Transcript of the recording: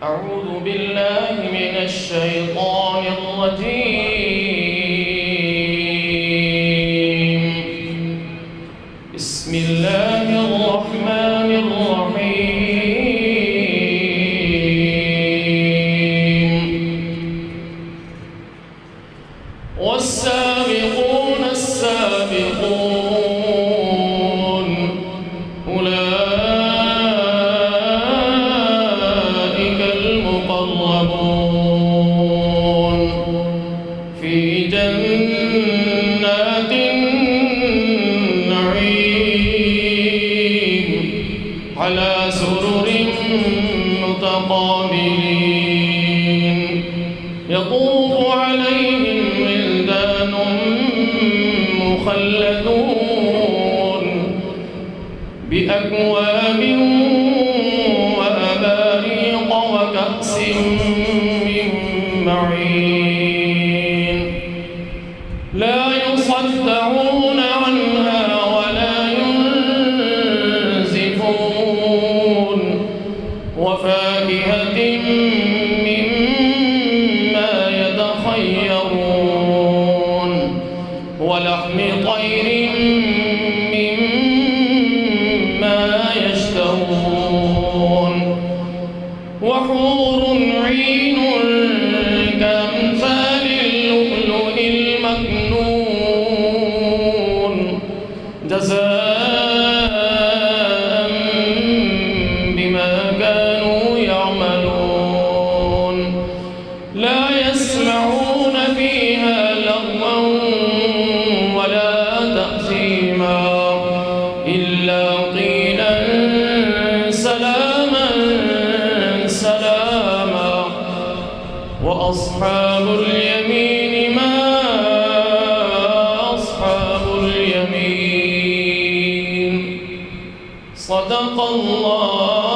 أعوذ بالله من الشيطان الرجيم. بسم الله الرحمن الرحيم. والسابقون السابقون أولئك المقربون في جنات النعيم على سرر متقابلين يطوف عليهم ولدان مخلدون بأكواب وأباريق وكأس من معين لا يصدعون عنها ولا ينزفون وفاكهة مما يتخيرون ولحم طير مما يشتهون وحور عين كأمثال اللؤلؤ المكنون جزاء بما كانوا يعملون لا يسمعون فيها لغوا ولا تأثيما إلا قيلا سلاما سلاما وأصحاب اليمين ما أصحاب اليمين صدق الله